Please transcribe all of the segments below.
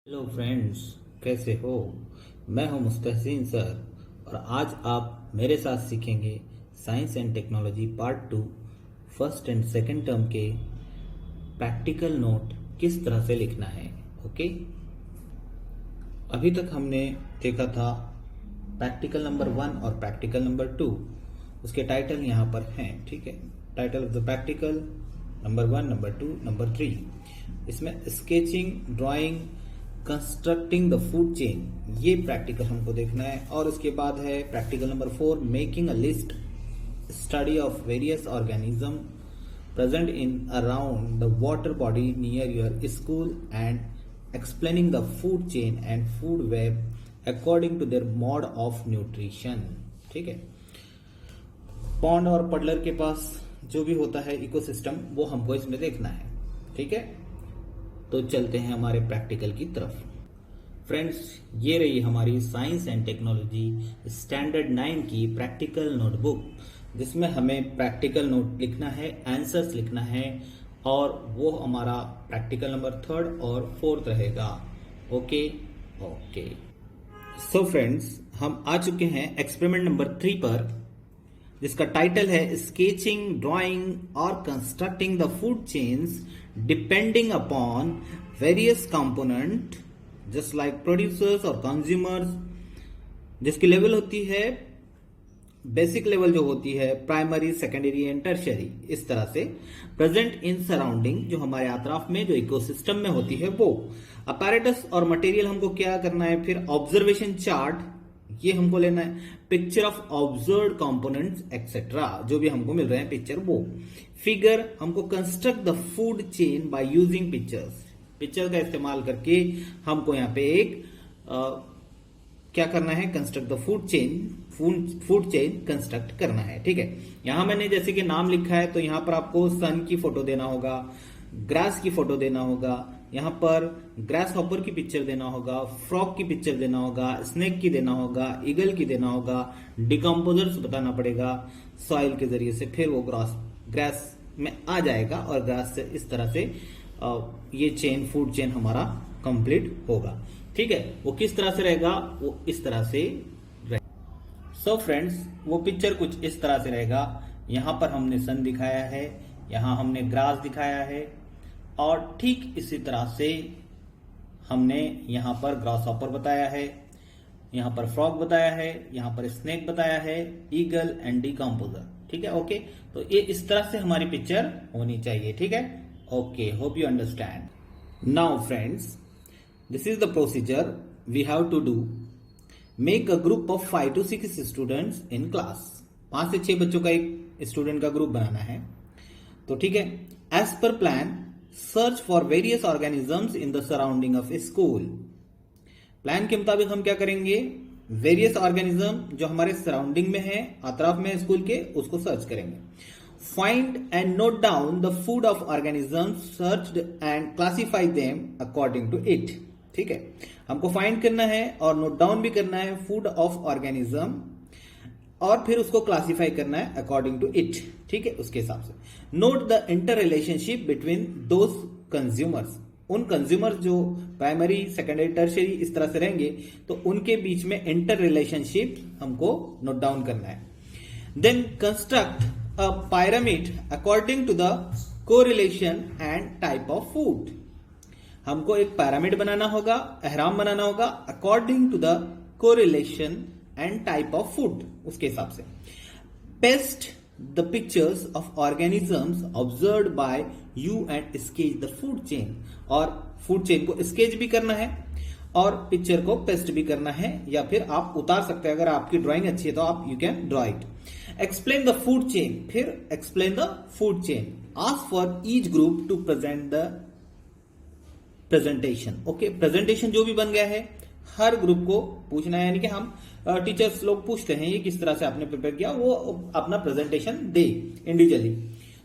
Hello friends, कैसे हो। मैं हूं मुस्तहसीन सर और आज आप मेरे साथ सीखेंगे science and technology part 2 first and second term के प्रैक्टिकल नोट किस तरह से लिखना है। ओके, अभी तक हमने देखा था प्रैक्टिकल नंबर 1 और प्रैक्टिकल नंबर 2। उसके टाइटल यहाँ पर हैं, ठीक है। Title of the practical number 1, number 2, number 3। इसमें sketching, drawing, constructing the food chain, ये प्रैक्टिकल हमको देखना है। और उसके बाद है practical number 4, making a list, study of various organism present in around the water body near your school and explaining the food chain and food web according to their mode of nutrition. ठीक है, pond और पडलर के पास जो भी होता है ecosystem, वो हमको इसमें देखना है। ठीक है, तो चलते हैं हमारे प्रैक्टिकल की तरफ। फ्रेंड्स, ये रही हमारी साइंस एंड टेक्नोलॉजी स्टैंडर्ड 9 की प्रैक्टिकल नोटबुक, जिसमें हमें प्रैक्टिकल नोट लिखना है, आंसर्स लिखना है, और वो हमारा प्रैक्टिकल नंबर 3 और 4 रहेगा। ओके ओके, सो फ्रेंड्स, हम आ चुके हैं एक्सपेरिमेंट नंबर 3 पर, जिसका टाइटल है स्केचिंग, ड्राइंग और constructing the food chains depending upon various component just like producers और कंज्यूमर्स, जिसकी लेवल होती है बेसिक लेवल, जो होती है प्राइमरी, सेकेंडरी एंड टर्शियरी। इस तरह से प्रेजेंट इन सराउंडिंग, जो हमारे अतराफ में, जो इकोसिस्टम में होती है वो। अपैरेटस और मटेरियल हमको क्या करना है, फिर ऑब्जर्वेशन चार्ट, ये हमको लेना है, picture of observed components etcetera, जो भी हमको मिल रहे हैं पिक्चर वो। फिगर, हमको construct the food chain by using pictures, picture का इस्तेमाल करके हमको यहाँ पे एक क्या करना है, construct the food chain construct करना है। ठीक है, यहां मैंने जैसे कि नाम लिखा है, तो यहां पर आपको सन की फोटो देना होगा, ग्रास की फोटो देना होगा, यहां पर ग्रास हॉपर की पिक्चर देना होगा, फ्रॉग की पिक्चर देना होगा, स्नेक की देना होगा, ईगल की देना होगा, डिकम्पोजर्स बताना पड़ेगा सॉइल के जरिए से, फिर वो ग्रास में आ जाएगा और ग्रास से इस तरह से ये चेन, फूड चेन हमारा कंप्लीट होगा। ठीक है, वो किस तरह से रहेगा, वो इस तरह से रहेगा। सो फ्रेंड्स, वो पिक्चर कुछ इस तरह से रहेगा। यहां पर हमने सन दिखाया है, यहां हमने ग्रास दिखाया है, और ठीक इसी तरह से हमने यहां पर ग्रास हॉपर बताया है, यहां पर फ्रॉग बताया है, यहां पर स्नेक बताया है, ईगल एंड डिकम्पोजर। ठीक है, ओके, तो ये इस तरह से हमारी पिक्चर होनी चाहिए। ठीक है, okay, hope you understand. Now friends, this is the procedure we have to do. Make a group of 5 to 6 students in class. 5 से 6 बच्चों का एक स्टूडेंट का ग्रुप बनाना है। तो ठीक है, as per plan, search for various organisms in the surrounding of school. Plan के मुताबिक हम क्या करेंगे, वेरियस ऑर्गेनिज्म जो हमारे सराउंडिंग में है, अतराफ में स्कूल के, उसको सर्च करेंगे। Find and note down the food of organisms searched and classify them according to it. ठीक है, हमको फाइंड करना है और नोट डाउन भी करना है फूड ऑफ ऑर्गेनिज्म, और फिर उसको क्लासिफाई करना है अकॉर्डिंग टू इट। ठीक है, उसके हिसाब से note the inter relationship between those consumers, उन कंज्यूमर्स जो प्राइमरी, सेकेंडरी, टर्शियरी इस तरह से रहेंगे, तो उनके बीच में इंटर रिलेशनशिप हमको नोट डाउन करना है। Then construct a pyramid according to the correlation and type of food. हमको एक पैरामिड बनाना होगा, अहराम बनाना होगा, according to the correlation and type of food, उसके हिसाब से। Paste the pictures of organisms observed by you and sketch the food chain, और फूड चेन को स्केच भी करना है और पिक्चर को पेस्ट भी करना है, या फिर आप उतार सकते हैं, अगर आपकी ड्राइंग अच्छी है तो आप you can draw it. Explain the food chain, फिर explain the food chain. Ask for each group to present the presentation. Okay, presentation जो भी बन गया है हर ग्रुप को पूछना है, यानी कि हम टीचर्स लोग पूछते हैं ये किस तरह से आपने प्रिपेयर किया, वो अपना प्रेजेंटेशन दे इंडिविजुअली।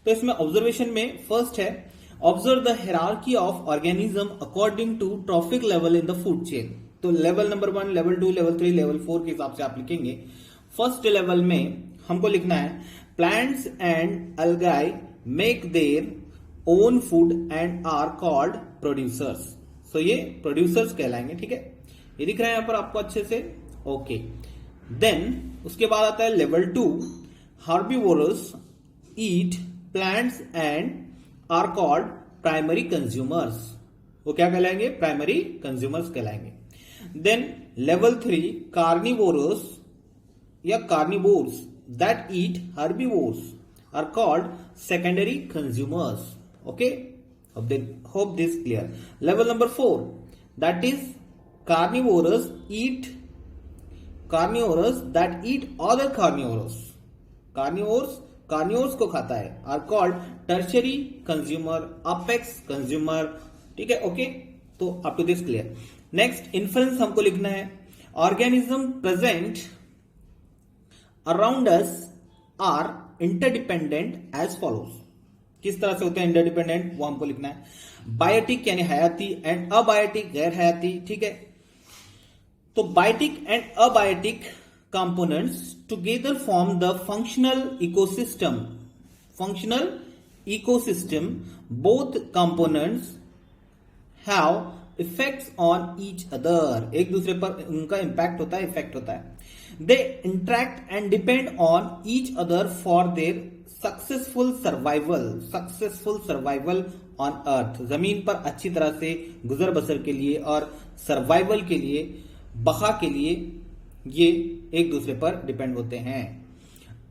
तो इसमें ऑब्जर्वेशन में फर्स्ट है, observe the hierarchy of organism according to trophic level in the food chain. तो level number 1, level 2, level 3, level 4 के हिसाब से आप लिखेंगे। फर्स्ट लेवल में हमको लिखना है, plants and algae make their own food and are called producers. So ये प्रोड्यूसर्स कहलाएंगे, ठीक है। ये दिख रहा है यहां पर आपको अच्छे से, ओके। देन उसके बाद आता है level 2, herbivorous eat plants and are called primary consumers. वो क्या कहलाएंगे? प्राइमरी कंज्यूमर्स कहलाएंगे। देन लेवल 3, कार्निवोरस या carnivores that eat herbivores are called secondary consumers. Okay, hope this clear. Level number 4, that is carnivorous that eat other carnivores. Carnivores को खाता है, are called tertiary consumer, apex consumer, ठीक है। Okay, तो up to this clear. Next, inference हमको लिखना है, organism present around us are interdependent as follows. किस तरह से होते हैं इंटरडिपेंडेंट, वो हमको लिखना है। बायोटिक यानी हयाती एंड अबायोटिक गैर हयाती, ठीक है। तो biotic and abiotic components together form the functional ecosystem. Both components have effects on each other. एक दूसरे पर उनका इंपैक्ट होता है, इफेक्ट होता है। They interact and depend on each other for their successful survival on earth. जमीन पर अच्छी तरह से गुजर बसर के लिए और सर्वाइवल के लिए, बका के लिए ये एक दूसरे पर डिपेंड होते हैं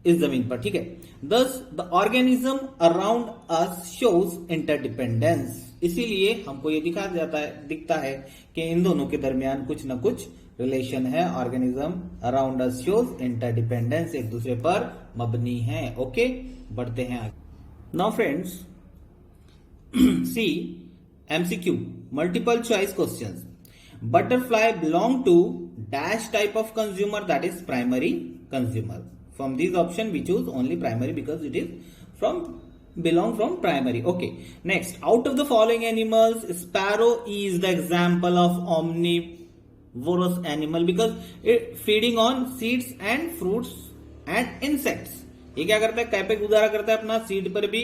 इस जमीन पर, ठीक है। Thus the organism around us shows interdependence। इसीलिए हमको ये दिखता है कि इन दोनों के दरमियान कुछ न कुछ रिलेशन है। Organism around us shows interdependence, एक दूसरे पर मबनी है। ओके, बढ़ते हैं आगे। Now friends, see MCQ multiple choice questions. Butterfly belong to dash type of consumer, that is primary consumer. From this option we choose only primary because it is belong from primary. Okay, next, out of the following animals, sparrow is the example of omnivorous animal because it feeding on seeds and fruits and insects. ये क्या करता है? कैसे गुजारा करता है अपना? Seed पर भी,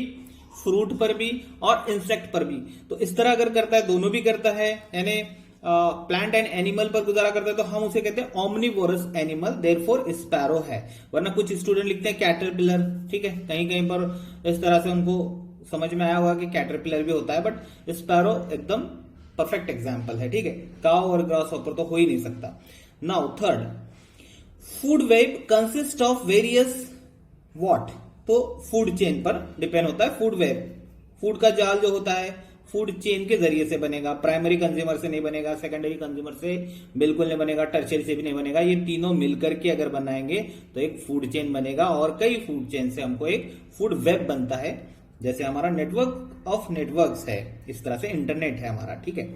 फ्रूट पर भी और इंसेक्ट पर भी। तो इस तरह अगर करता है, दोनों भी करता है, यानी प्लांट एंड एनिमल पर गुजारा करता है, तो हम उसे कहते हैं ओमनिवोरस एनिमल, देयरफॉर स्पैरो है। वरना कुछ स्टूडेंट लिखते हैं कैटरपिलर, ठीक है, कहीं कहीं पर इस तरह से उनको समझ में आया होगा कि कैटरपिलर भी होता है, बट स्पैरो एकदम परफेक्ट एग्जाम्पल है, ठीक है। काउ और ग्रास हॉपर तो हो ही नहीं सकता। Now third, food web consist of various what. तो फूड चेन पर डिपेंड होता है फूड वेब। फूड का जाल जो होता है फूड चेन के जरिए से बनेगा, प्राइमरी कंज्यूमर से नहीं बनेगा, सेकेंडरी कंज्यूमर से बिल्कुल नहीं बनेगा, टर्शियरी से भी नहीं बनेगा। ये तीनों मिलकर के अगर बनाएंगे तो एक फूड चेन बनेगा, और कई फूड चेन से हमको एक फूड वेब बनता है, जैसे हमारा नेटवर्क ऑफ नेटवर्क्स है, इस तरह से इंटरनेट है हमारा, ठीक है।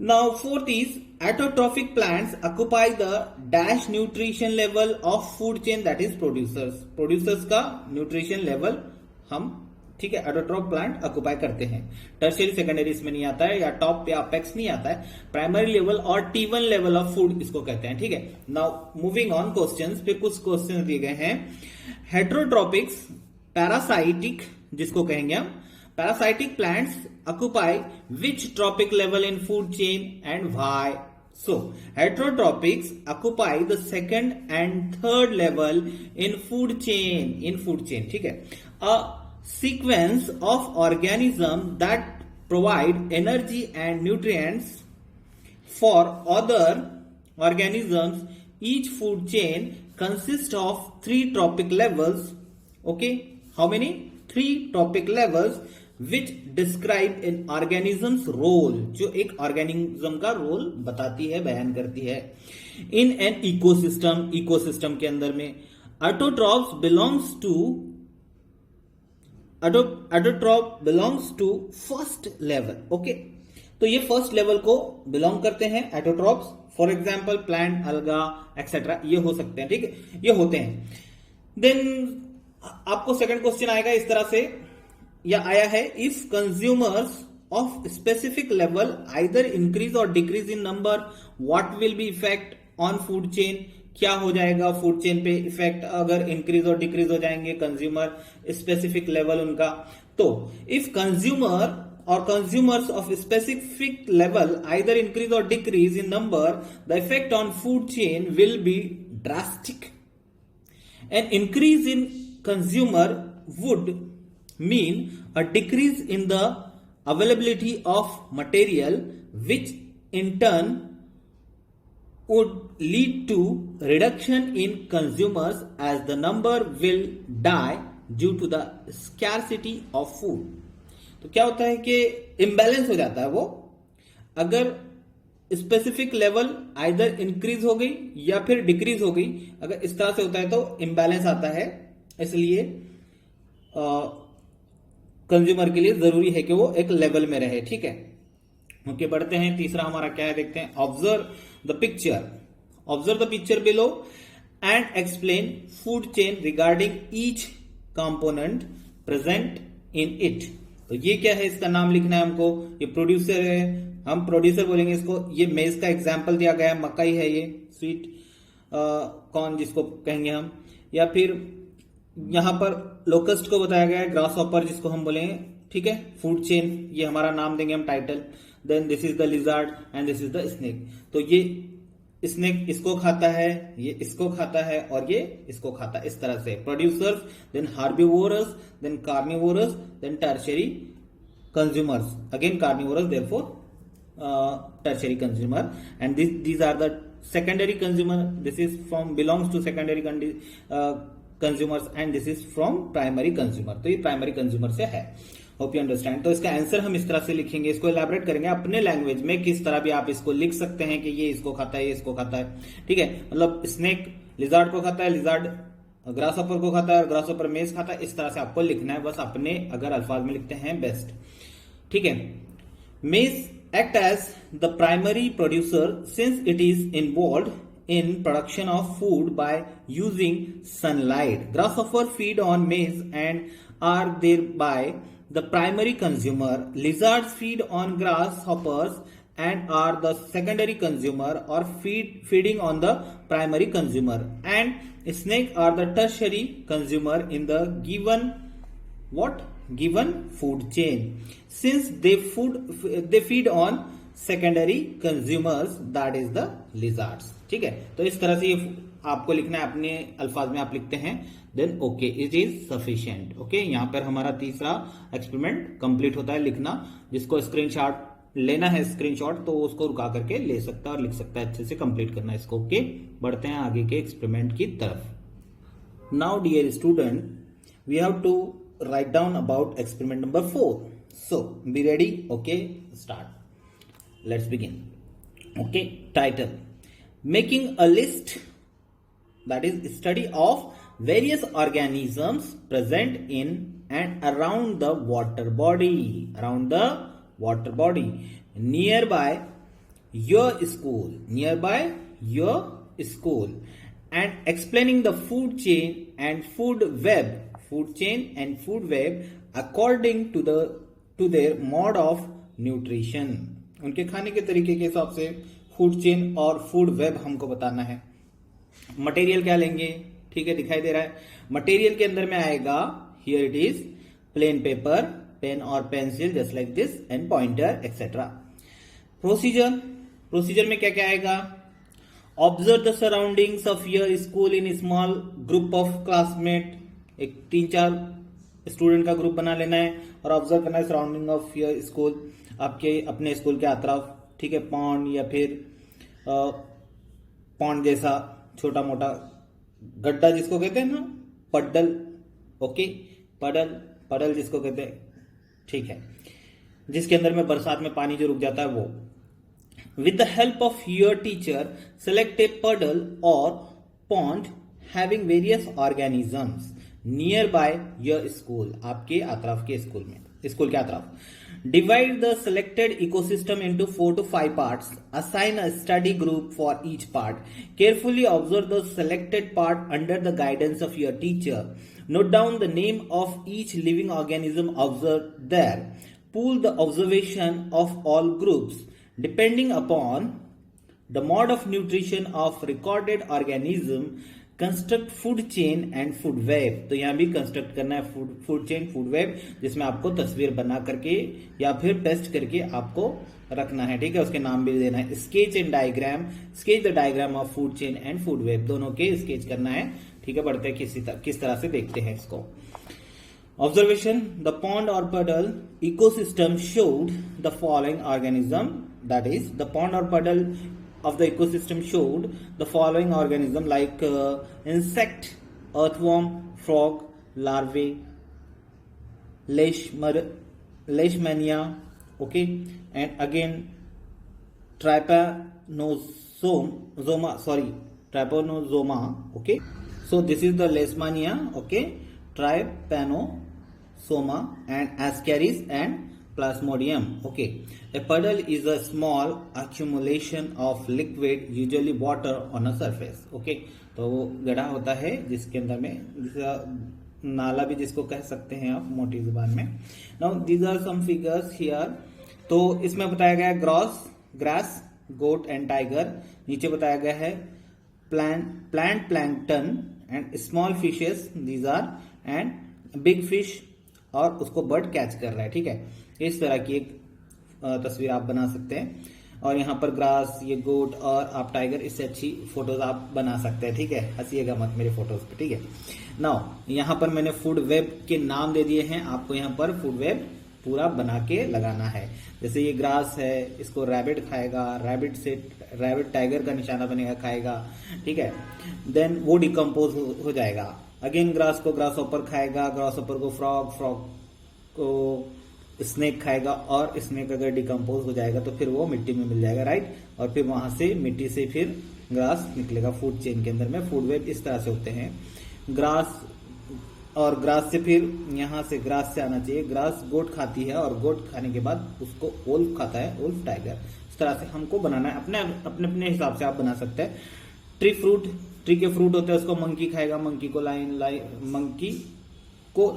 Now fourth is autotrophic plants occupy the dash nutrition level of food chain, that is producers. Producers का न्यूट्रिशन लेवल हम, ठीक है, एटोट्रॉफ प्लांट ऑक्युपाई करते हैं। टर्शियरी सेकेंडरी इसमें नहीं आता है, या टॉप या अपेक्स नहीं आता है। प्राइमरी लेवल और T1 लेवल ऑफ फूड इसको कहते हैं, ठीक है। नाउ मूविंग ऑन क्वेश्चंस, फिर कुछ क्वेश्चन दिए गए हैं। हेटेरोट्रॉपिक्स पैरासाइटिक जिसको कहेंगे हम, parasitic plants occupy which trophic level in food chain and why. So, heterotropics occupy the second and third level in food chain, ठीक है। A sequence of organisms that provide energy and nutrients for other organisms. Each food chain consists of 3 trophic levels. Okay, how many? 3 trophic levels which describe an organism's role, जो एक organism का role बताती है, बयान करती है। In an ecosystem के अंदर में autotroph belongs to first level. Okay, तो ये फर्स्ट लेवल को बिलोंग करते हैं एटोट्रॉप्स। फॉर एग्जाम्पल प्लांट, अलगा एक्सेट्रा, ये हो सकते हैं, ठीक है, ये होते हैं। देन आपको सेकंड क्वेश्चन आएगा इस तरह से, या आया है, if consumers of specific level either increase और decrease in number, what will be effect on food chain. क्या हो जाएगा फूड चेन पे इफेक्ट अगर इंक्रीज और डिक्रीज हो जाएंगे कंज्यूमर स्पेसिफिक लेवल उनका। तो if consumer or consumers of a specific level either increase or decrease in number, the effect on food chain will be drastic. An increase in consumer would mean a decrease in the availability of material, which in turn would lead to reduction in consumers as the number will die due to the scarcity of food. तो क्या होता है कि imbalance हो जाता है वो, अगर स्पेसिफिक लेवल आइदर इंक्रीज हो गई या फिर डिक्रीज हो गई, अगर इस तरह से होता है तो इम्बैलेंस आता है। इसलिए कंज्यूमर के लिए जरूरी है कि वो एक लेवल में रहे। ठीक है, ओके, बढ़ते हैं। तीसरा हमारा क्या है, देखते हैं। Observe the picture, observe the picture below and explain food chain regarding each component present in it. तो ये क्या है, इसका नाम लिखना है हमको। ये प्रोड्यूसर है, हम प्रोड्यूसर बोलेंगे इसको। ये मेज का एग्जाम्पल दिया गया है, मकई है, ये स्वीट कॉर्न जिसको कहेंगे हम, या फिर यहां पर लोकस्ट को बताया गया है, ग्रास हॉपर जिसको हम बोलेंगे। ठीक है, फूड चेन, ये हमारा नाम देंगे हम, title. Then this is the lizard and this is the snake. तो ये स्नेक इसको खाता है, ये इसको खाता है, और ये इसको खाता है, इस तरह से। Producers, then herbivorous, then carnivorous, then tertiary consumers, again carnivorous, therefore tertiary consumer, and these are the secondary consumer. This is from belongs to secondary consumers and this is from primary consumer. तो ये primary consumer से है। Hope you understand. तो इसका answer हम इस तरह से लिखेंगे, इसको एलैबोरेट करेंगे अपने लैंग्वेज में, किस तरह भी आप इसको लिख सकते हैं कि ये इसको खाता है, ये इसको खाता है। ठीक है, मतलब स्नेक लिजार्ड को खाता है, लिजार्ड ग्रासहॉपर को खाता है, और ग्रासहॉपर मेज खाता है। इस तरह से आपको लिखना है, बस अपने अगर अल्फाज में लिखते हैं बेस्ट। ठीक है, मेज act as the primary producer since it is involved in production of food by using sunlight. Grasshopper feed on maize and are thereby the primary consumer. Lizards feed on grasshoppers and are the secondary consumer or feeding on the primary consumer. And snake are the tertiary consumer in the given food chain, since they feed on secondary consumers, that is the lizards. ठीक है, तो इस तरह से ये आपको लिखना है, अपने अल्फाज में आप लिखते हैं, then okay, it is sufficient. Okay, यहां पर हमारा तीसरा एक्सपेरिमेंट कंप्लीट होता है लिखना। जिसको स्क्रीनशॉट लेना है, स्क्रीनशॉट, तो उसको रुका करके ले सकता है और लिख सकता है, अच्छे से कंप्लीट करना है इसको। ओके, बढ़ते हैं आगे के एक्सपेरिमेंट की तरफ। Now dear student, we have to write down about experiment number 4. So be ready. Okay, start. Let's begin. Okay, title: making a list, that is study of various organisms present in and around the water body, nearby your school, and explaining the food chain and food web according to their mode of nutrition. उनके खाने के तरीके के हिसाब से food chain और food web हमको बताना है। मटेरियल क्या लेंगे, ठीक है, दिखाई दे रहा है। मटेरियल के अंदर में आएगा, here it is, plain paper, pen और pencil just like this, and pointer etcetera. Procedure में क्या क्या आएगा, observe the surroundings of your school in small group of classmate. एक 3-4 स्टूडेंट का ग्रुप बना लेना है और ऑब्जर्व करना है सराउंडिंग ऑफ योर स्कूल, आपके अपने स्कूल के अतराफ। ठीक है, पॉन्ड या फिर पॉन्ड जैसा छोटा मोटा गड्ढा जिसको कहते हैं ना, पड्डल। ओके, पडल जिसको कहते हैं, ठीक है, जिसके अंदर में बरसात में पानी जो रुक जाता है वो। With the help of your teacher select a puddle or pond having various organisms near by your school, आपके अतराफ के स्कूल के अतराफ। Divide the selected ecosystem into 4 to 5 parts. Assign a study group for each part. Carefully observe the selected part under the guidance of your teacher. Note down the name of each living organism observe there. Pool the observation of all groups depending upon the mode of nutrition of recorded organism. Construct food chain and food web, तो यहां भी construct करना है food chain food web, जिसमें आपको तस्वीर बना करके या फिर पेस्ट करके आपको रखना है, ठीक है। उसके नाम भी देना है। Sketch and diagram, sketch the diagram of food chain and food web, दोनों के स्केच करना है, ठीक है। बढ़ते हैं किस तरह से देखते हैं इसको। ऑब्जर्वेशन, द पॉन्ड और puddle ecosystem showed the following organism, that is the pond or puddle of the ecosystem showed the following organism like insect, earthworm, frog, larvae, leishmania, okay, and again trypanosoma, okay. So this is the leishmania, okay, trypanosoma and ascaris and plasmodium, okay. A puddle is a small accumulation of liquid, usually water on a surface, okay. तो वो गड्ढा होता है जिसके अंदर में, जिसका नाला भी जिसको कह सकते हैं आप मोटी जुबान में। Now these are some figures here. तो इसमें बताया गया है ग्रास, गोट एंड टाइगर। नीचे बताया गया है plant plankton and small fishes, these are, and big fish, और उसको बर्ड कैच कर रहा है, ठीक है। इस तरह की एक तस्वीर आप बना सकते हैं। और यहाँ पर ग्रास, ये गोट और आप टाइगर, इससे अच्छी फोटोज आप बना सकते हैं, ठीक है। हंसिएगा मत मेरे फोटोज पे, ठीक है। नाउ यहाँ पर मैंने फूड वेब के नाम दे दिए हैं, आपको यहाँ पर फूड वेब पूरा बना के लगाना है। जैसे ये ग्रास है, इसको रैबिट खाएगा, रैबिट टाइगर का निशाना बनेगा, खाएगा, ठीक है। देन वो डिकम्पोज हो जाएगा। अगेन ग्रास को ग्रास ऑपर खाएगा, ग्रास ऑपर को फ्रॉग को स्नेक खाएगा, और स्नेक अगर डिकम्पोज हो जाएगा तो फिर वो मिट्टी में मिल जाएगा, राइट। और फिर वहां से मिट्टी से फिर ग्रास निकलेगा फूड चेन के अंदर में। फूड वेब इस तरह से होते हैं। ग्रास और ग्रास से फिर यहां से ग्रास से आना चाहिए, ग्रास गोट खाती है और गोट खाने के बाद उसको वुल्फ खाता है, वुल्फ टाइगर। इस तरह से हमको बनाना है, अपने अपने हिसाब से आप बना सकते हैं। ट्री के फ्रूट होते हैं, उसको मंकी खाएगा, मंकी को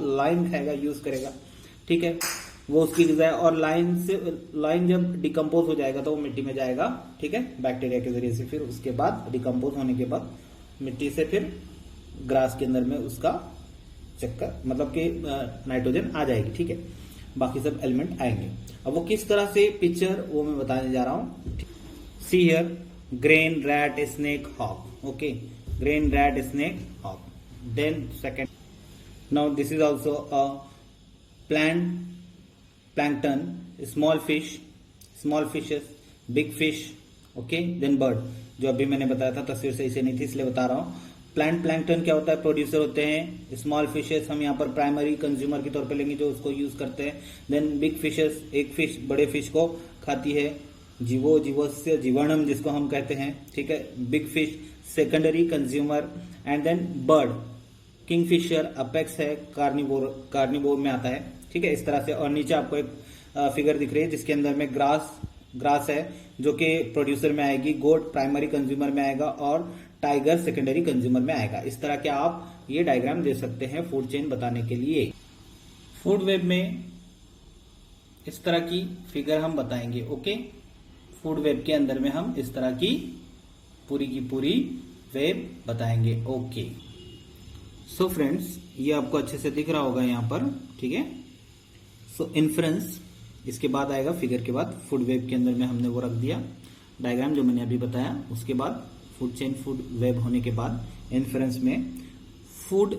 लाइन खाएगा, यूज करेगा, ठीक है, वो उसकी गिज़ा है। और लाइन जब डिकम्पोज हो जाएगा तो वो मिट्टी में जाएगा, ठीक है, बैक्टीरिया के जरिए से। फिर उसके बाद डिकम्पोज होने के बाद मिट्टी से फिर ग्रास के अंदर में उसका चक्कर, मतलब कि नाइट्रोजन आ जाएगी, ठीक है, बाकी सब एलिमेंट आएंगे। अब वो किस तरह से पिक्चर, वो मैं बताने जा रहा हूं। See here, grain, rat, snake, hawk, okay, grain, rat, snake, hawk. Then second, now this is also a plankton, small fishes, big fish, okay, then bird, जो अभी मैंने बताया था, तस्वीर सही से नहीं थी इसलिए बता रहा हूँ। प्लैंकटन क्या होता है, प्रोड्यूसर होते हैं। स्मॉल फिशेस हम यहाँ पर प्राइमरी कंज्यूमर के तौर पे लेंगे, जो उसको यूज करते हैं। देन बिग फिशेस, एक फिश बड़े फिश को खाती है, जीवोस्य जीवाणुम जिसको हम कहते हैं, ठीक है। Big fish secondary consumer, and then bird, kingfisher apex है, कार्निवोर में आता है, ठीक है, इस तरह से। और नीचे आपको एक फिगर दिख रही है जिसके अंदर में ग्रास है जो कि प्रोड्यूसर में आएगी, गोट प्राइमरी कंज्यूमर में आएगा, और टाइगर सेकेंडरी कंज्यूमर में आएगा। इस तरह के आप ये डायग्राम दे सकते हैं फूड चेन बताने के लिए। फूड वेब में इस तरह की फिगर हम बताएंगे, ओके। फूड वेब के अंदर में हम इस तरह की पूरी वेब बताएंगे, ओके। सो फ्रेंड्स, ये आपको अच्छे से दिख रहा होगा यहाँ पर, ठीक है। सो इन्फ्रेंस इसके बाद आएगा, फिगर के बाद फूड वेब के अंदर में हमने वो रख दिया डायग्राम जो मैंने अभी बताया। उसके बाद फूड चेन फूड वेब होने के बाद इन्फ्रेंस में फूड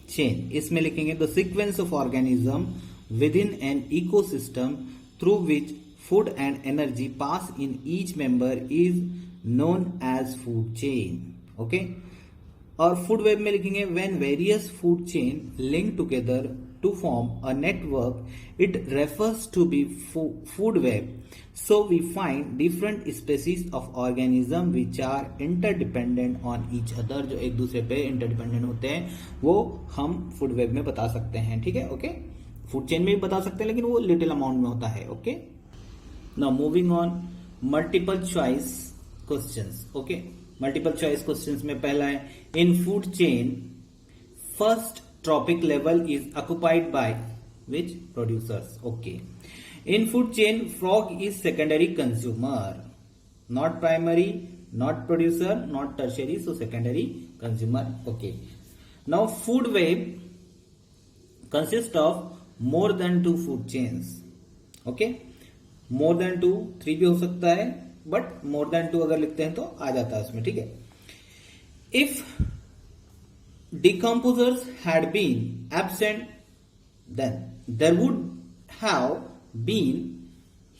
चेन, इसमें लिखेंगे the sequence of organism within an ecosystem through which food and energy pass in each member is known as food chain, okay. और फूड वेब में लिखेंगे when various food chain link together to form a network, it refers to be food web. So we find different species of organism which are interdependent on each other, जो एक दूसरे पे interdependent होते हैं, वो हम फूड वेब में बता सकते हैं, ठीक है, ओके। फूड चेन में भी बता सकते हैं लेकिन वो लिटिल अमाउंट में होता है, okay. Now moving on, multiple choice questions, okay. Multiple choice questions में पहला है, इन food chain first trophic level is occupied by which producers, okay. In food chain, frog is secondary consumer, not primary, not producer, not tertiary, so secondary consumer. Okay. Now food web consists of more than 2 food chains. Okay, more than 2, 3 भी हो सकता है, but more than 2 अगर लिखते हैं तो आ जाता है उसमें, ठीक है. If decomposers had been absent, then there would have been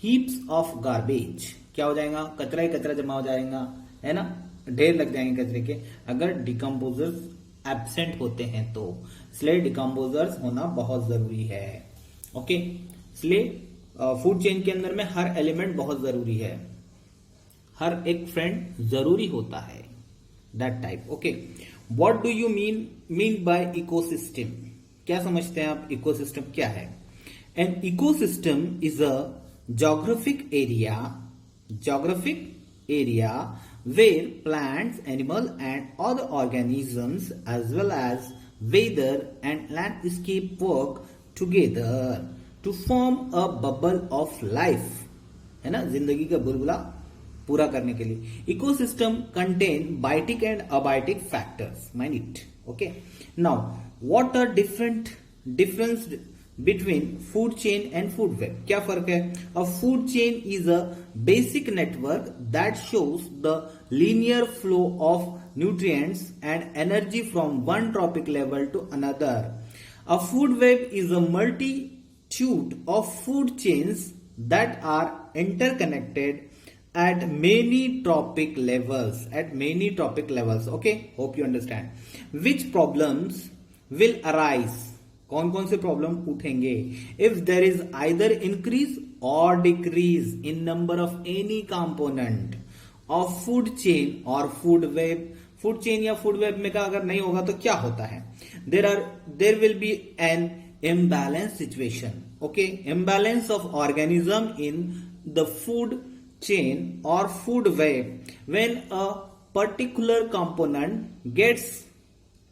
heaps of garbage. क्या हो जाएगा? कचरा ही कचरा जमा हो जाएगा, है ना, ढेर लग जाएंगे कचरे के अगर डिकम्पोजर्स एब्सेंट होते हैं तो. इसलिए डिकम्पोजर्स होना बहुत जरूरी है. ओके, इसलिए फूड चेन के अंदर में हर एलिमेंट बहुत जरूरी है, हर एक फ्रेंड जरूरी होता है, that type. Okay, what do you mean by ecosystem? क्या समझते हैं आप इकोसिस्टम क्या है? An ecosystem is a geographic area where plants, animals and other organisms as well as weather and landscape work together to form a bubble of life, है ना, जिंदगी का बुलबुला पूरा करने के लिए. Ecosystem contain biotic and abiotic factors, mind it. Okay, now what are difference between food chain and food web? क्या फर्क है? A food chain is a basic network that shows the linear flow of nutrients and energy from one trophic level to another. A food web is a multitude of food chains that are interconnected at many trophic levels. Okay, hope you understand. Which problems will arise? कौन कौन से problem उठेंगे? If there is either increase और decrease in number of any component of food chain और food web. Food chain या food web में का अगर नहीं होगा तो क्या होता है? There will be an imbalance situation. Okay, imbalance of organism in the food chain और food web when a particular component gets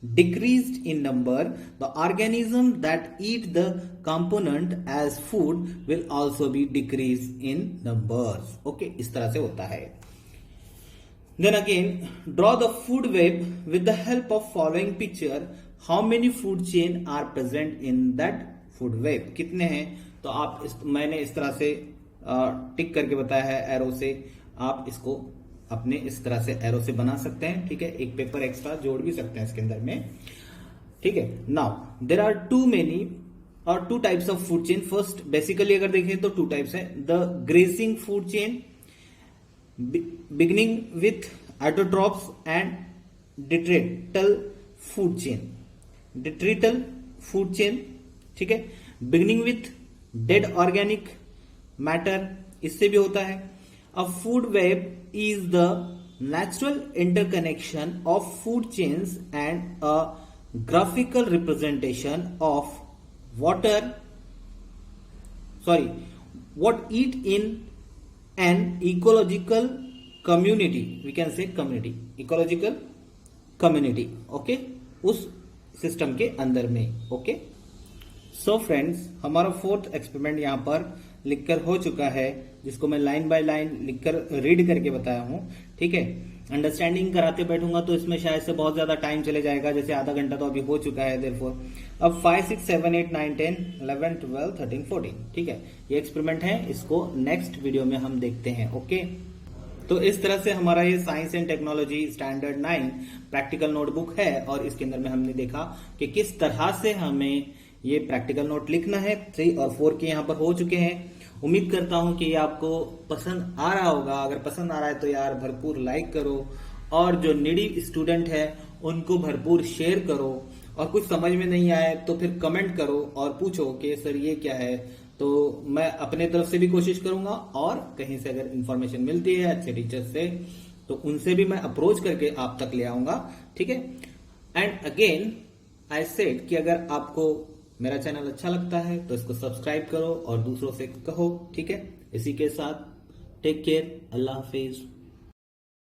decreased in number, the organism that eat the component as food will also be decreased in numbers. Okay, इस तरह से होता है. Then again, draw the food web with the help of following picture. How many food chain are present in that food web? कितने हैं? तो आप मैंने इस तरह से टिक करके बताया है एरो से. आप इसको अपने इस तरह से एरो से बना सकते हैं, ठीक है. एक पेपर एक्स्ट्रा जोड़ भी सकते हैं इसके अंदर में, ठीक है. Now there are two types of food chain. First basically अगर देखें तो 2 टाइप्स है. The grazing food chain beginning with autotrophs and detrital food chain, ठीक है. Beginning with dead organic matter, इससे भी होता है. A food web is the natural interconnection of food chains and a graphical representation of what eat in an ecological community. We can say ecological community. Okay, उस system के अंदर में. Okay, so friends, हमारा 4th experiment यहां पर लिखकर हो चुका है, जिसको मैं लाइन बाय लाइन लिखकर रीड करके बताया हूं, ठीक है. अंडरस्टैंडिंग कराते बैठूंगा तो इसमें शायद से बहुत ज्यादा टाइम चले जाएगा, जैसे आधा घंटा तो अभी हो चुका है. देयरफॉर अब 5, 6, 7, 8, 9, 10, 11, 12, 13, 14, ठीक है. ये एक्सपेरिमेंट है, इसको नेक्स्ट वीडियो में हम देखते हैं. ओके, तो इस तरह से हमारा ये science and technology standard 9 practical notebook है, और इसके अंदर में हमने देखा कि किस तरह से हमें ये प्रैक्टिकल नोट लिखना है. 3 और 4 के यहाँ पर हो चुके हैं. उम्मीद करता हूं कि ये आपको पसंद आ रहा होगा. अगर पसंद आ रहा है तो यार भरपूर लाइक करो, और जो नीडी स्टूडेंट है उनको भरपूर शेयर करो, और कुछ समझ में नहीं आए तो फिर कमेंट करो और पूछो कि सर ये क्या है. तो मैं अपने तरफ से भी कोशिश करूंगा, और कहीं से अगर इंफॉर्मेशन मिलती है अच्छे टीचर से तो उनसे भी मैं अप्रोच करके आप तक ले आऊंगा, ठीक है. एंड अगेन आई सेड कि अगर आपको मेरा चैनल अच्छा लगता है तो इसको सब्सक्राइब करो और दूसरों से कहो, ठीक है. इसी के साथ टेक केयर, अल्लाह हाफिज.